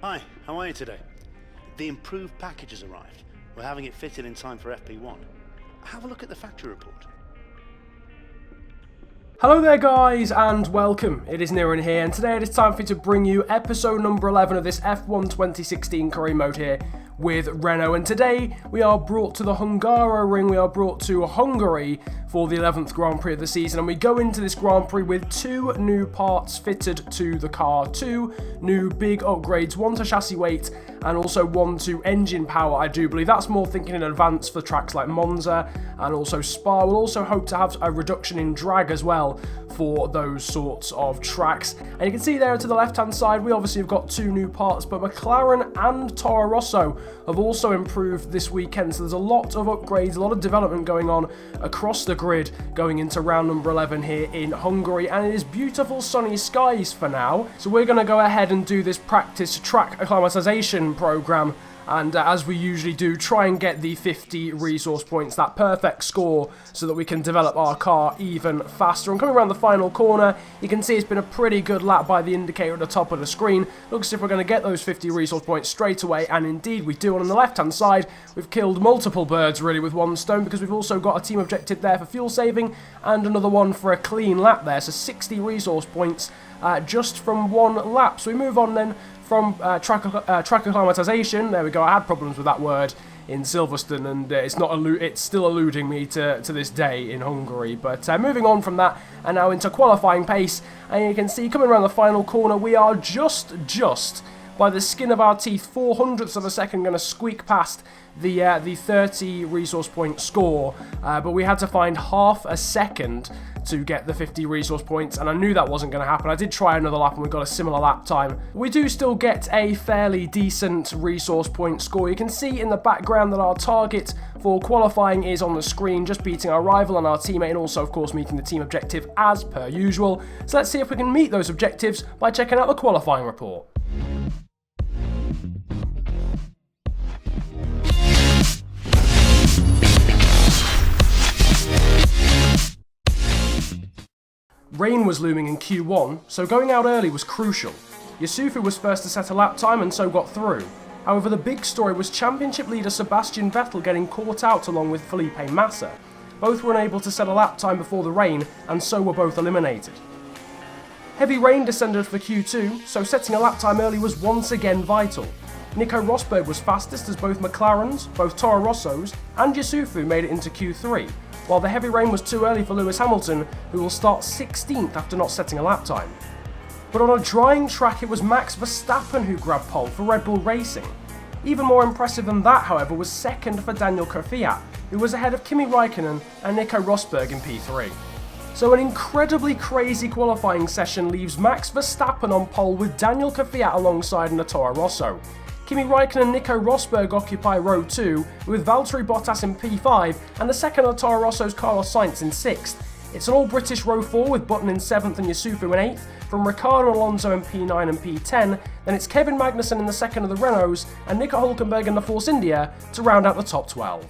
Hi, how are you today? The improved package has arrived. We're having it fitted in time for FP1. Have a look at the factory report. Hello there guys and welcome, it is Niren here and today it is time for me to bring you episode number 11 of this F1 2016 career mode here with Renault, and today we are brought to the Hungaroring, we are brought to Hungary for the 11th Grand Prix of the season, and we go into this Grand Prix with two new parts fitted to the car, two new big upgrades, one to chassis weight and also one to engine power. I do believe that's more thinking in advance for tracks like Monza and also Spa. We'll also hope to have a reduction in drag as well for those sorts of tracks. And you can see there to the left hand side we obviously have got two new parts, but McLaren and Toro Rosso have also improved this weekend, so there's a lot of upgrades, a lot of development going on across the grid going into round number 11 here in Hungary, and it is beautiful sunny skies for now. So we're going to go ahead and do this practice track acclimatization program, and as we usually do, try and get the 50 resource points, that perfect score, so that we can develop our car even faster. And coming around the final corner, you can see it's been a pretty good lap by the indicator at the top of the screen. Looks as if we're going to get those 50 resource points straight away, and indeed we do. And on the left hand side, we've killed multiple birds really with one stone, because we've also got a team objective there for fuel saving and another one for a clean lap there, so 60 resource points just from one lap. So we move on then from track acclimatization. There we go, I had problems with that word in Silverstone, and it's still eluding me to this day in Hungary. But moving on from that, and now into qualifying pace, and you can see coming around the final corner, we are just by the skin of our teeth, 400ths of a second, going to squeak past the 30 resource point score, but we had to find half a second to get the 50 resource points, and I knew that wasn't going to happen. I did try another lap and we got a similar lap time. We do still get a fairly decent resource point score. You can see in the background that our target for qualifying is on the screen, just beating our rival and our teammate, and also of course meeting the team objective as per usual. So let's see if we can meet those objectives by checking out the qualifying report. Rain was looming in Q1, so going out early was crucial. Yusufu was first to set a lap time and so got through. However, the big story was championship leader Sebastian Vettel getting caught out along with Felipe Massa. Both were unable to set a lap time before the rain, and so were both eliminated. Heavy rain descended for Q2, so setting a lap time early was once again vital. Nico Rosberg was fastest as both McLarens, both Toro Rossos and Yusufu made it into Q3, while the heavy rain was too early for Lewis Hamilton, who will start 16th after not setting a lap time. But on a drying track, it was Max Verstappen who grabbed pole for Red Bull Racing. Even more impressive than that, however, was second for Daniel Kvyat, who was ahead of Kimi Raikkonen and Nico Rosberg in P3. So an incredibly crazy qualifying session leaves Max Verstappen on pole with Daniel Kvyat alongside in the Toro Rosso. Kimi Raikkonen and Nico Rosberg occupy row 2, with Valtteri Bottas in P5 and the second of Toro Rosso's Carlos Sainz in 6th. It's an all-British row 4 with Button in 7th and Yusufu in 8th, from Ricciardo Alonso in P9 and P10, then it's Kevin Magnussen in the second of the Renaults and Nico Hülkenberg in the Force India to round out the top 12.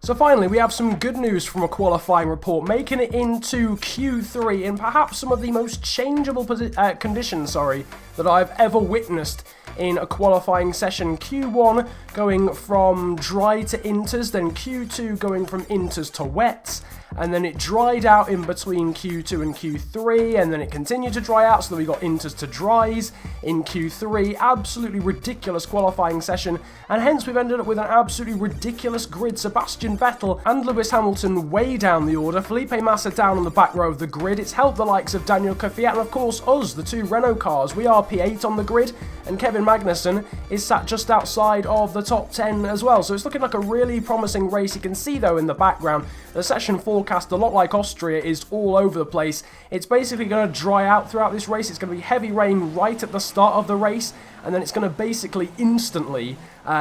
So finally, we have some good news from a qualifying report, making it into Q3 in perhaps some of the most changeable conditions that I've ever witnessed in a qualifying session. Q1 going from dry to inters, then Q2 going from inters to wets, and then it dried out in between Q2 and Q3, and then it continued to dry out, so that we got inters to dries in Q3. Absolutely ridiculous qualifying session, and hence we've ended up with an absolutely ridiculous grid. Sebastian Vettel and Lewis Hamilton way down the order, Felipe Massa down on the back row of the grid. It's helped the likes of Daniel Kvyat and of course us, the two Renault cars. We are P8 on the grid, and Kevin Magnussen is sat just outside of the top 10 as well. So it's looking like a really promising race. You can see though in the background, the session forecast, a lot like Austria, is all over the place. It's basically going to dry out throughout this race. It's going to be heavy rain right at the start of the race, and then it's going to basically instantly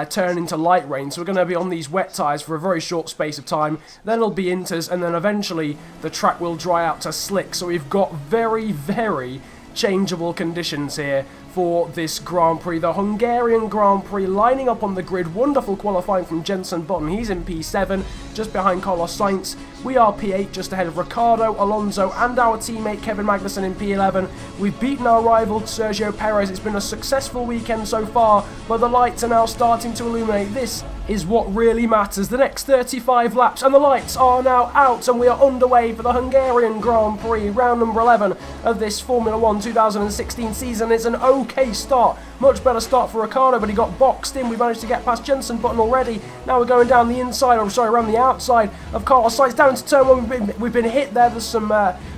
turn into light rain. So we're going to be on these wet tyres for a very short space of time, then it'll be inters, and then eventually the track will dry out to slick. So we've got very changeable conditions here for this Grand Prix. The Hungarian Grand Prix lining up on the grid. Wonderful qualifying from Jenson Button. He's in P7, just behind Carlos Sainz. We are P8, just ahead of Ricciardo, Alonso, and our teammate Kevin Magnussen in P11. We've beaten our rival Sergio Perez. It's been a successful weekend so far, but the lights are now starting to illuminate. This is what really matters. The next 35 laps, and the lights are now out, and we are underway for the Hungarian Grand Prix, round number 11 of this Formula 1 2016 season. It's an okay start, much better start for Ricciardo, but he got boxed in. We managed to get past Jenson Button already. Now we're going down the inside, or sorry, around the outside of Carlos Sainz, down into turn one. We've been hit there. There's some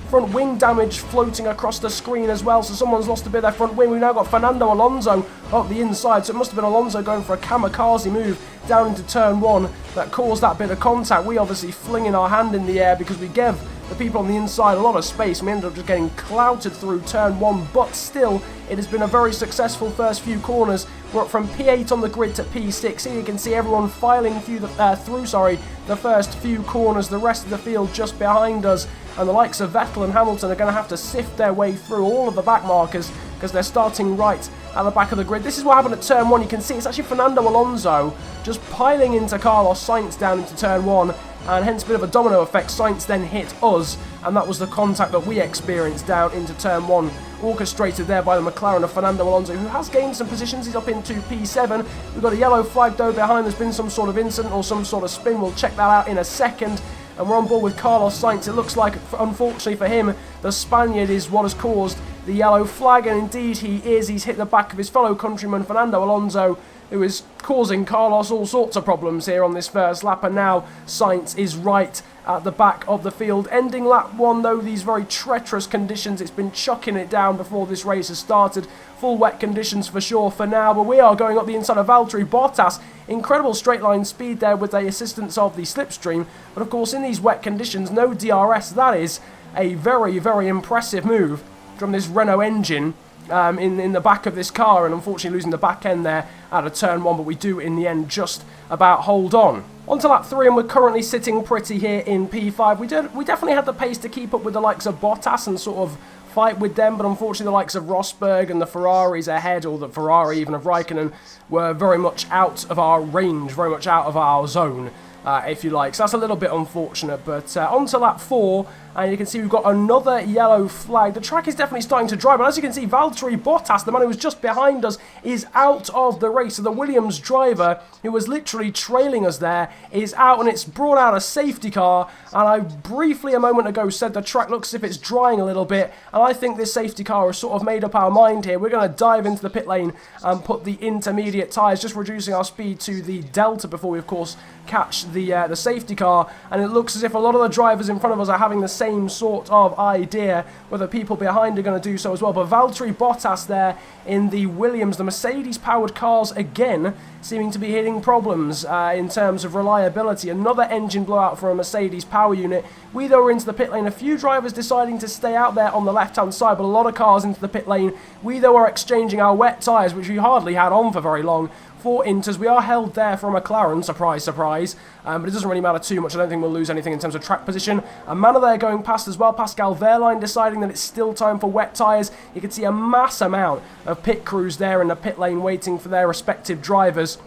front wing damage floating across the screen as well, so someone's lost a bit of their front wing. We've now got Fernando Alonso up the inside, so it must have been Alonso going for a kamikaze move down into turn one that caused that bit of contact. We obviously flinging our hand in the air because we gave the people on the inside a lot of space. We ended up just getting clouted through turn one, but still, it has been a very successful first few corners. We're up from P8 on the grid to P6. Here you can see everyone filing through the first few corners. The rest of the field just behind us, and the likes of Vettel and Hamilton are going to have to sift their way through all of the back markers because they're starting right at the back of the grid. This is what happened at turn one. You can see it's actually Fernando Alonso just piling into Carlos Sainz down into turn one, and hence a bit of a domino effect. Sainz then hit us, and that was the contact that we experienced down into turn one, orchestrated there by the McLaren of Fernando Alonso, who has gained some positions. He's up into P7. We've got a yellow flag though behind. There's been some sort of incident or some sort of spin. We'll check that out in a second. And we're on board with Carlos Sainz. It looks like, unfortunately for him, the Spaniard is what has caused the yellow flag, and indeed he is. He's hit the back of his fellow countryman Fernando Alonso, who is causing Carlos all sorts of problems here on this first lap, and now Sainz is right at the back of the field. Ending lap one though, these very treacherous conditions. It's been chucking it down before this race has started. Full wet conditions for sure for now, but we are going up the inside of Valtteri Bottas. Incredible straight line speed there with the assistance of the slipstream, but of course in these wet conditions, no DRS. That is a very, very impressive move from this Renault engine in the back of this car, and unfortunately losing the back end there out of turn one, but we do in the end just about hold on. On to lap 3, and we're currently sitting pretty here in P5. We definitely had the pace to keep up with the likes of Bottas and sort of fight with them, but unfortunately the likes of Rosberg and the Ferraris ahead, or the Ferrari even of Raikkonen, were very much out of our range, very much out of our zone, if you like. So that's a little bit unfortunate, but on to lap 4, and you can see we've got another yellow flag. The track is definitely starting to dry, but as you can see, Valtteri Bottas, the man who was just behind us, is out of the race. So the Williams driver, who was literally trailing us there, is out, and it's brought out a safety car. And I briefly a moment ago said the track looks as if it's drying a little bit, and I think this safety car has sort of made up our mind here. We're going to dive into the pit lane and put the intermediate tyres, just reducing our speed to the delta before we, of course, catch the safety car. And it looks as if a lot of the drivers in front of us are having the same sort of idea, whether people behind are going to do so as well. But Valtteri Bottas there in the Williams, the Mercedes-powered cars again, seeming to be hitting problems in terms of reliability. Another engine blowout for a Mercedes power unit. We though are into the pit lane. A few drivers deciding to stay out there on the left-hand side, but a lot of cars into the pit lane. We though are exchanging our wet tyres, which we hardly had on for very long, for Inters. We are held there for a McLaren, surprise, surprise, but it doesn't really matter too much. I don't think we'll lose anything in terms of track position. A man there going past as well, Pascal Wehrlein, deciding that it's still time for wet tyres. You can see a mass amount of pit crews there in the pit lane waiting for their respective drivers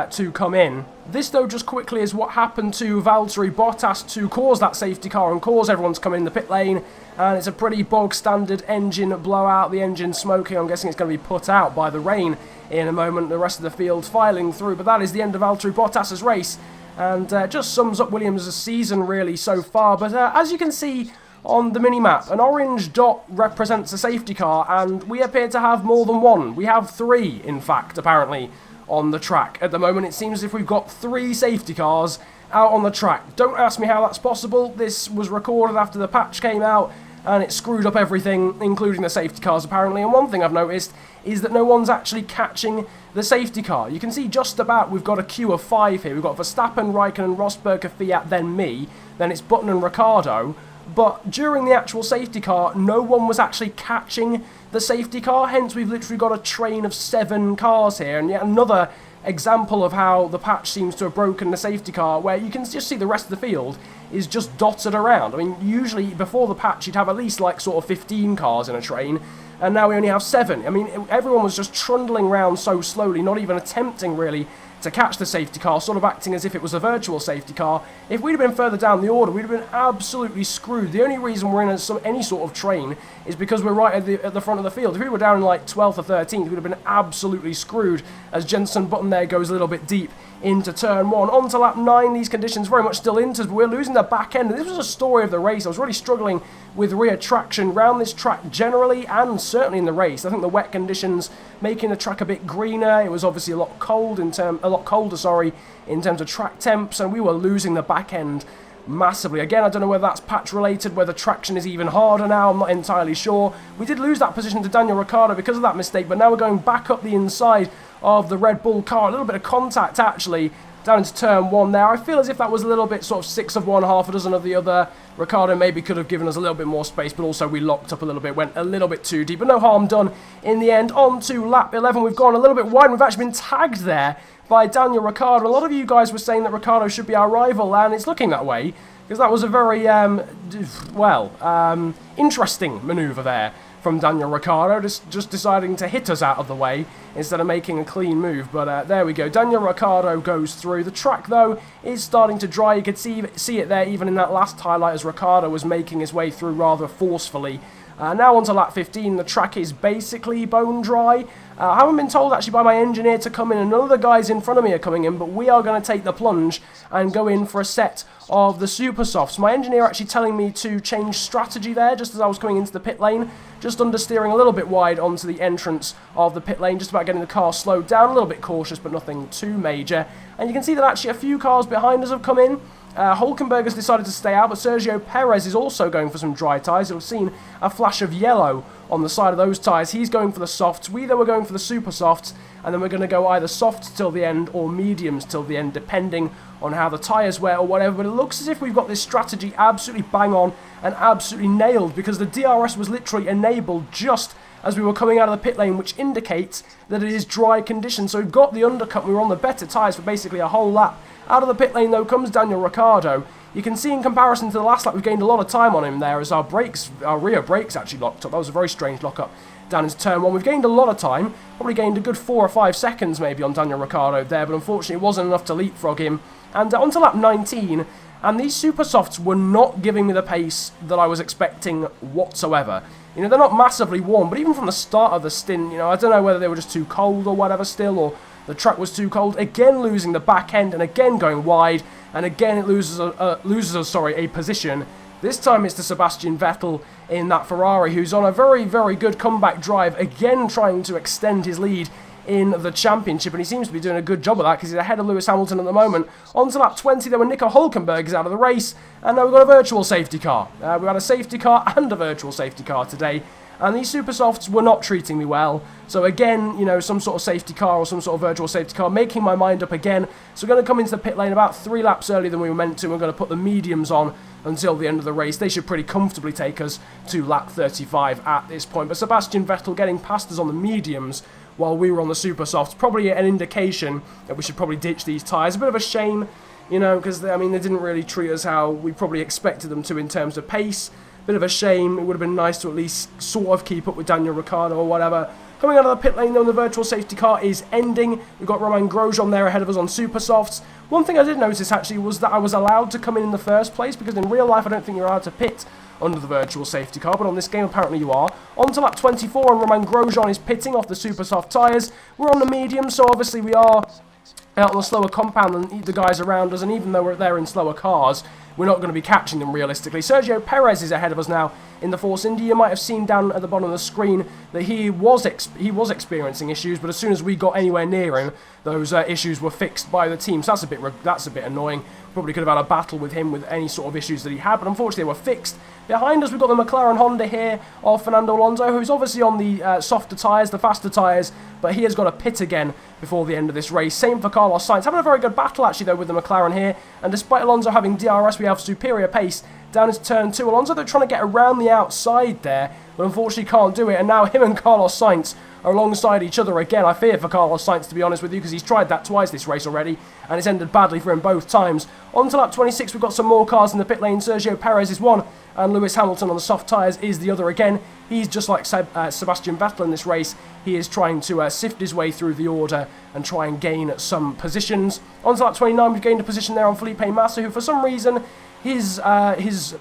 to come in. This though just quickly is what happened to Valtteri Bottas to cause that safety car and cause everyone to come in the pit lane, and it's a pretty bog standard engine blowout. The engine smoking. I'm guessing it's going to be put out by the rain in a moment. The rest of the field filing through, but that is the end of Valtteri Bottas's race, and just sums up Williams' season really so far. But as you can see on the mini-map, an orange dot represents a safety car, and we appear to have more than one. We have 3, in fact, apparently, on the track. At the moment, it seems as if we've got 3 safety cars out on the track. Don't ask me how that's possible. This was recorded after the patch came out, and it screwed up everything, including the safety cars, apparently. And one thing I've noticed is that no one's actually catching the safety car. You can see just about we've got a queue of 5 here. We've got Verstappen, Raikkonen, Rosberg, Fiat, then me, then it's Button and Ricciardo. But during the actual safety car, no one was actually catching the safety car, hence we've literally got a train of 7 cars here, and yet another example of how the patch seems to have broken the safety car, where you can just see the rest of the field is just dotted around. I mean, usually before the patch you'd have at least like sort of 15 cars in a train, and now we only have 7. I mean, everyone was just trundling around so slowly, not even attempting really to catch the safety car, sort of acting as if it was a virtual safety car. If we'd have been further down the order, we'd have been absolutely screwed. The only reason we're in any sort of train is because we're right at the front of the field. If we were down in like 12th or 13th, we'd have been absolutely screwed, as Jenson Button there goes a little bit deep into turn 1. On to lap 9, these conditions very much still into us, but we're losing the back end. This was a story of the race. I was really struggling with rear traction around this track generally, and certainly in the race. I think the wet conditions making the track a bit greener. It was obviously a lot colder, in terms of track temps, and we were losing the back end massively. Again, I don't know whether that's patch related, whether traction is even harder now, I'm not entirely sure. We did lose that position to Daniel Ricciardo because of that mistake, but now we're going back up the inside of the Red Bull car. A little bit of contact actually down into turn 1 there. I feel as if that was a little bit sort of 6 of one, half a dozen of the other. Ricciardo maybe could have given us a little bit more space, but also we locked up a little bit, went a little bit too deep, but no harm done in the end. On to lap 11, we've gone a little bit wide. We've actually been tagged there by Daniel Ricciardo. A lot of you guys were saying that Ricciardo should be our rival, and it's looking that way, because that was a very, interesting manoeuvre there from Daniel Ricciardo, just deciding to hit us out of the way instead of making a clean move. But there we go. Daniel Ricciardo goes through. The track, though, is starting to dry. You could see it there even in that last highlight as Ricciardo was making his way through rather forcefully. Now on to lap 15, the track is basically bone dry. I haven't been told actually by my engineer to come in, and none of the guys in front of me are coming in, but we are going to take the plunge and go in for a set of the super softs. My engineer actually telling me to change strategy there just as I was coming into the pit lane, just understeering a little bit wide onto the entrance of the pit lane, just about getting the car slowed down, a little bit cautious but nothing too major. And you can see that actually a few cars behind us have come in. Hulkenberg has decided to stay out, but Sergio Perez is also going for some dry tyres. You'll have seen a flash of yellow on the side of those tyres. He's going for the softs. We, though, are going for the super softs, and then we're going to go either softs till the end or mediums till the end, depending on how the tyres wear or whatever. But it looks as if we've got this strategy absolutely bang on and absolutely nailed, because the DRS was literally enabled just as we were coming out of the pit lane, which indicates that it is dry conditions. So we've got the undercut, we were on the better tyres for basically a whole lap. Out of the pit lane, though, comes Daniel Ricciardo. You can see in comparison to the last lap, we've gained a lot of time on him there as our rear brakes actually locked up. That was a very strange lock-up down into turn 1. We've gained a lot of time, probably gained a good 4 or 5 seconds maybe on Daniel Ricciardo there, but unfortunately it wasn't enough to leapfrog him. And on to lap 19, and these super softs were not giving me the pace that I was expecting whatsoever. You know, they're not massively warm, but even from the start of the stint, you know, I don't know whether they were just too cold or whatever still, or the track was too cold. Again losing the back end, and again going wide, and again it loses us a position. This time it's to Sebastian Vettel in that Ferrari, who's on a very, very good comeback drive, again trying to extend his lead in the championship, and he seems to be doing a good job of that because he's ahead of Lewis Hamilton at the moment. On to lap 20, though, when Nico Hulkenberg is out of the race, and now we've got a virtual safety car. We've had a safety car and a virtual safety car today, and these super softs were not treating me well. So again, you know, some sort of safety car or some sort of virtual safety car, making my mind up again. So we're going to come into the pit lane about 3 laps earlier than we were meant to. We're going to put the mediums on until the end of the race. They should pretty comfortably take us to lap 35 at this point. But Sebastian Vettel getting past us on the mediums while we were on the super softs, probably an indication that we should probably ditch these tyres. A bit of a shame, you know, because they didn't really treat us how we probably expected them to in terms of pace. Bit of a shame. It would have been nice to at least sort of keep up with Daniel Ricciardo or whatever. Coming out of the pit lane, though, the virtual safety car is ending. We've got Romain Grosjean there ahead of us on super softs. One thing I did notice, actually, was that I was allowed to come in the first place, because in real life I don't think you're allowed to pit under the virtual safety car, but on this game apparently you are. On to lap 24, and Romain Grosjean is pitting off the super soft tyres. We're on the medium, so obviously we are out on a slower compound than the guys around us, and even though they're in slower cars, we're not going to be catching them realistically. Sergio Perez is ahead of us now in the Force India. You might have seen down at the bottom of the screen that he was experiencing issues, but as soon as we got anywhere near him, those issues were fixed by the team. So that's a bit annoying. Probably could have had a battle with him with any sort of issues that he had, but unfortunately they were fixed. Behind us we've got the McLaren Honda here of Fernando Alonso, who's obviously on the softer tyres, the faster tyres, but he has got to pit again before the end of this race. Same for Carlos Sainz. Having a very good battle actually though with the McLaren here, and despite Alonso having DRS, we have superior pace down into turn 2. Alonso, they're trying to get around the outside there, but unfortunately can't do it, and now him and Carlos Sainz alongside each other again. I fear for Carlos Sainz, to be honest with you, because he's tried that twice this race already, and it's ended badly for him both times. On to lap 26, we've got some more cars in the pit lane. Sergio Perez is one, and Lewis Hamilton on the soft tyres is the other again. He's just like Sebastian Vettel in this race. He is trying to sift his way through the order and try and gain some positions. On to lap 29, we've gained a position there on Felipe Massa, who for some reason his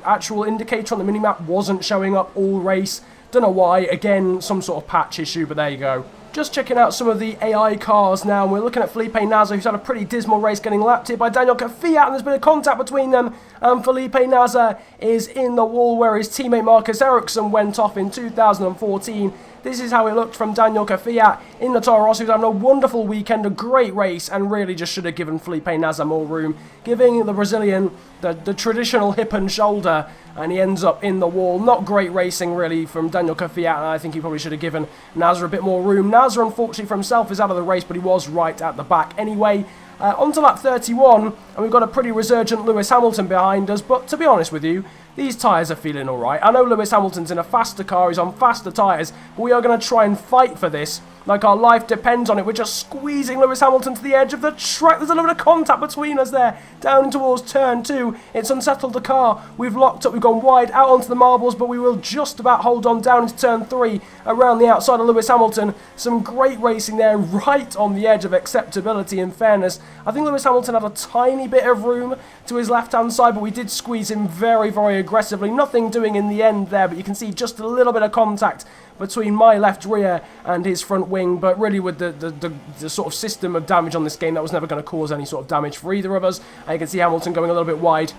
actual indicator on the minimap wasn't showing up all race. Don't know why. Again, some sort of patch issue, but there you go. Just checking out some of the AI cars now, and we're looking at Felipe Nasr, who's had a pretty dismal race, getting lapped here by Daniel Kvyat, and there's been a contact between them, and Felipe Nasr is in the wall where his teammate Marcus Ericsson went off in 2014. This is how it looked from Daniel Kvyat in the Toro Rosso, who's having a wonderful weekend, a great race, and really just should have given Felipe Nasr more room, giving the Brazilian the traditional hip and shoulder, and he ends up in the wall. Not great racing, really, from Daniel Kvyat, and I think he probably should have given Nasr a bit more room. Nasr, unfortunately for himself, is out of the race, but he was right at the back anyway. On to lap 31, and we've got a pretty resurgent Lewis Hamilton behind us, but to be honest with you, these tyres are feeling alright. I know Lewis Hamilton's in a faster car, he's on faster tyres, but we are going to try and fight for this like our life depends on it. We're just squeezing Lewis Hamilton to the edge of the track. There's a little bit of contact between us there, down towards turn 2. It's unsettled the car. We've locked up, we've gone wide out onto the marbles, but we will just about hold on down into turn 3 around the outside of Lewis Hamilton. Some great racing there, right on the edge of acceptability, in fairness. I think Lewis Hamilton had a tiny bit of room to his left-hand side, but we did squeeze him very, very aggressively. Nothing doing in the end there, but you can see just a little bit of contact between my left rear and his front wing, but really with the sort of system of damage on this game, that was never going to cause any sort of damage for either of us. And you can see Hamilton going a little bit wide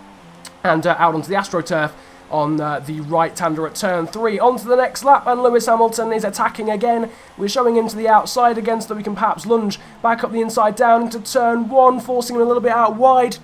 and out onto the AstroTurf on the right-hander at turn 3. On to the next lap, and Lewis Hamilton is attacking again. We're showing him to the outside again so that we can perhaps lunge back up the inside down into turn 1, forcing him a little bit out wide.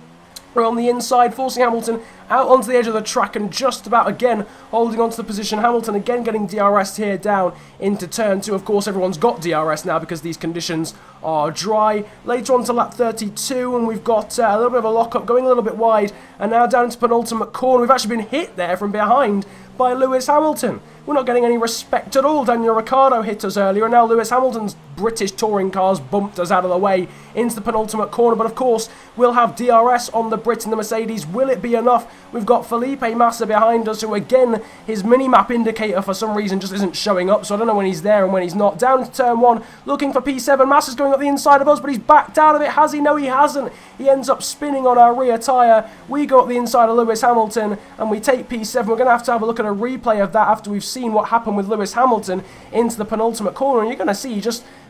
We're on the inside, forcing Hamilton out onto the edge of the track and just about again holding onto the position. Hamilton again getting DRS here down into turn 2. Of course, everyone's got DRS now because these conditions are dry. Later on to lap 32, and we've got a little bit of a lock-up going a little bit wide, and now down into penultimate corner. We've actually been hit there from behind by Lewis Hamilton. We're not getting any respect at all. Daniel Ricciardo hit us earlier, and now Lewis Hamilton's British touring cars bumped us out of the way into the penultimate corner. But of course, we'll have DRS on the Brit and the Mercedes. Will it be enough? We've got Felipe Massa behind us, who again, his mini-map indicator for some reason just isn't showing up, so I don't know when he's there and when he's not. Down into turn 1, looking for P7. Massa's going up the inside of us, but he's backed out of it. Has he? No, he hasn't. He ends up spinning on our rear tyre. We go up the inside of Lewis Hamilton, and we take P7. We're going to have a look at a replay of that after we've seen what happened with Lewis Hamilton into the penultimate corner, and you're going to see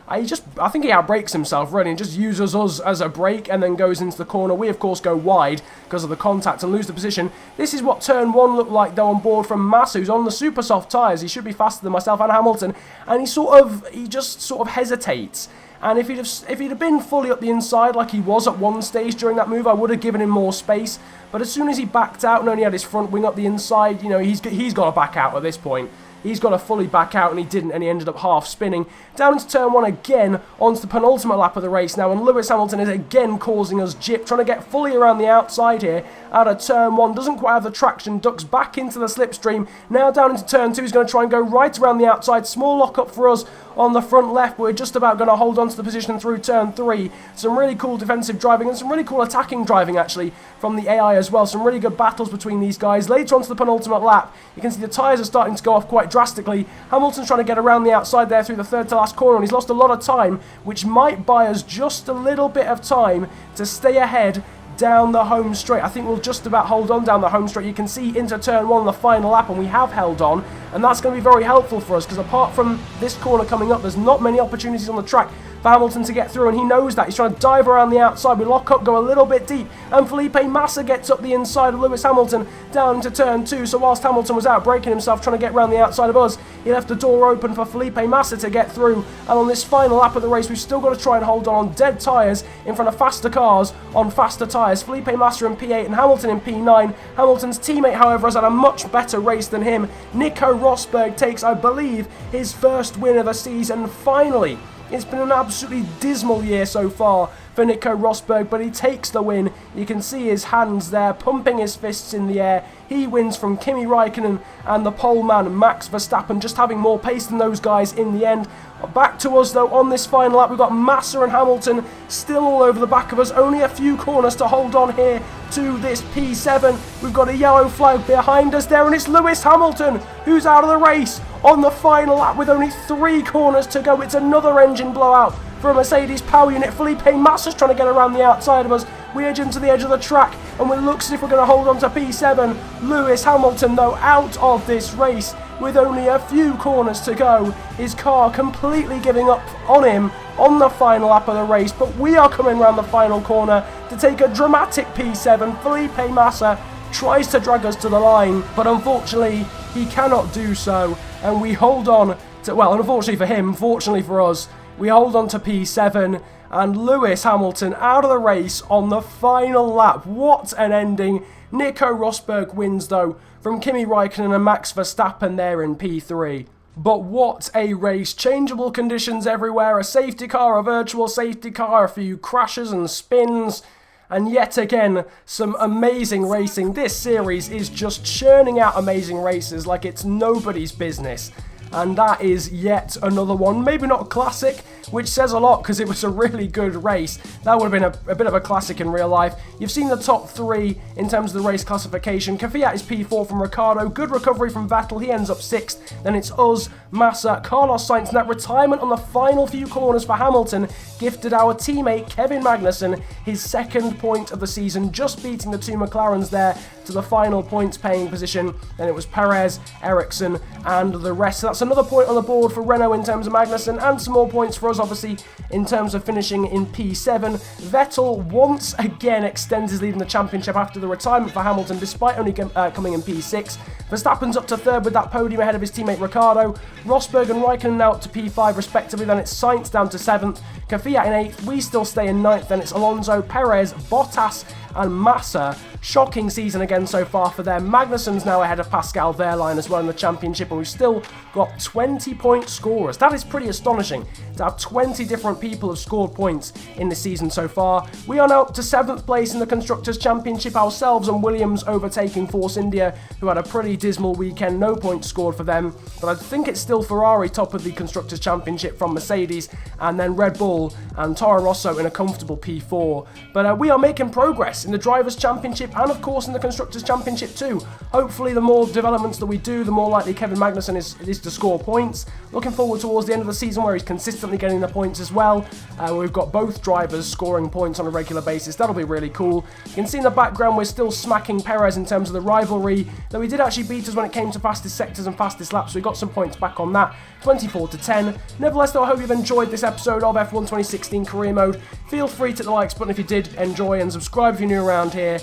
I think he outbrakes himself, really, and just uses us as a brake and then goes into the corner. We, of course, go wide because of the contact and lose the position. This is what turn 1 looked like, though, on board from Massa, who's on the super soft tyres. He should be faster than myself and Hamilton, and he just sort of hesitates. And if he'd have been fully up the inside like he was at one stage during that move, I would have given him more space. But as soon as he backed out and only had his front wing up the inside, you know, he's got to back out at this point. He's got to fully back out, and he didn't, and he ended up half spinning. Down into turn 1 again, onto the penultimate lap of the race now, and Lewis Hamilton is again causing us jip, trying to get fully around the outside here out of turn 1. Doesn't quite have the traction, ducks back into the slipstream. Now down into turn 2, he's going to try and go right around the outside. Small lock-up for us on the front left. We're just about going to hold on to the position through turn 3. Some really cool defensive driving and some really cool attacking driving, actually, from the AI as well. Some really good battles between these guys. Later on to the penultimate lap, you can see the tyres are starting to go off quite drastically. Hamilton's trying to get around the outside there through the third to last corner, and he's lost a lot of time, which might buy us just a little bit of time to stay ahead down the home straight. I think we'll just about hold on down the home straight. You can see into turn 1 the final lap, and we have held on, and that's going to be very helpful for us because apart from this corner coming up, there's not many opportunities on the track for Hamilton to get through, and he knows that. He's trying to dive around the outside. We lock up, go a little bit deep, and Felipe Massa gets up the inside of Lewis Hamilton down into turn 2. So whilst Hamilton was out braking himself trying to get around the outside of us, he left the door open for Felipe Massa to get through. And on this final lap of the race, we've still got to try and hold on dead tyres in front of faster cars on faster tyres. Felipe Massa in P8 and Hamilton in P9. Hamilton's teammate, however, has had a much better race than him. Nico Rosberg takes, I believe, his first win of the season finally. It's been an absolutely dismal year so far for Nico Rosberg, but he takes the win. You can see his hands there, pumping his fists in the air. He wins from Kimi Raikkonen and the pole man Max Verstappen, just having more pace than those guys in the end. Back to us though on this final lap. We've got Massa and Hamilton still all over the back of us. Only a few corners to hold on here to this P7. We've got a yellow flag behind us there, and it's Lewis Hamilton who's out of the race on the final lap with only 3 corners to go. It's another engine blowout for a Mercedes power unit. Felipe Massa's trying to get around the outside of us. We edge into the edge of the track, and it looks as if we're going to hold on to P7. Lewis Hamilton, though, out of this race with only a few corners to go. His car completely giving up on him on the final lap of the race, but we are coming around the final corner to take a dramatic P7. Felipe Massa tries to drag us to the line, but unfortunately he cannot do so, and we hold on to, well, unfortunately for him, fortunately for us, we hold on to P7, and Lewis Hamilton out of the race on the final lap. What an ending. Nico Rosberg wins though from Kimi Raikkonen and Max Verstappen there in P3. But what a race. Changeable conditions everywhere, a safety car, a virtual safety car, a few crashes and spins, and yet again some amazing racing. This series is just churning out amazing races like it's nobody's business. And that is yet another one. Maybe not a classic, which says a lot because it was a really good race. That would have been a bit of a classic in real life. You've seen the top 3 in terms of the race classification. Kvyat is P4 from Ricciardo. Good recovery from Vettel. He ends up 6th. Then it's us, Massa, Carlos Sainz. And that retirement on the final few corners for Hamilton gifted our teammate Kevin Magnussen his 2nd point of the season, just beating the 2 McLarens there to the final points paying position. Then it was Perez, Ericsson, and the rest. So that's another point on the board for Renault in terms of Magnussen, and some more points for us obviously in terms of finishing in P7. Vettel once again extends his lead in the championship after the retirement for Hamilton, despite only coming in P6. Verstappen's up to 3rd with that podium ahead of his teammate Ricciardo. Rosberg and Raikkonen now up to P5 respectively. Then it's Sainz down to 7th. Kvyat in 8th. We still stay in 9th. Then it's Alonso, Perez, Bottas, and Massa. Shocking season again so far for them. Magnussen's now ahead of Pascal Wehrlein as well in the championship, and we've still got 20-point scorers. That is pretty astonishing to have 20 different people have scored points in the season so far. We are now up to 7th place in the Constructors' Championship ourselves, and Williams overtaking Force India, who had a pretty dismal weekend. No points scored for them, but I think it's still Ferrari top of the Constructors' Championship from Mercedes, and then Red Bull and Toro Rosso in a comfortable P4. But we are making progress in the Drivers' Championship and of course in the Constructors' Championship too. Hopefully the more developments that we do, the more likely Kevin Magnussen is to score points. Looking forward towards the end of the season where he's consistently getting the points as well. We've got both drivers scoring points on a regular basis. That'll be really cool. You can see in the background we're still smacking Perez in terms of the rivalry, though he did actually beat us when it came to fastest sectors and fastest laps, so we got some points back on that. 24-10. Nevertheless though, I hope you've enjoyed this episode of F1 2016 Career Mode. Feel free to hit the likes button if you did enjoy, and subscribe if you're new around here.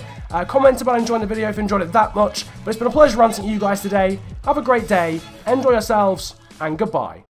Comment about enjoying the video if you enjoyed it that much. But it's been a pleasure ranting to you guys today. Have a great day, enjoy yourselves, and goodbye.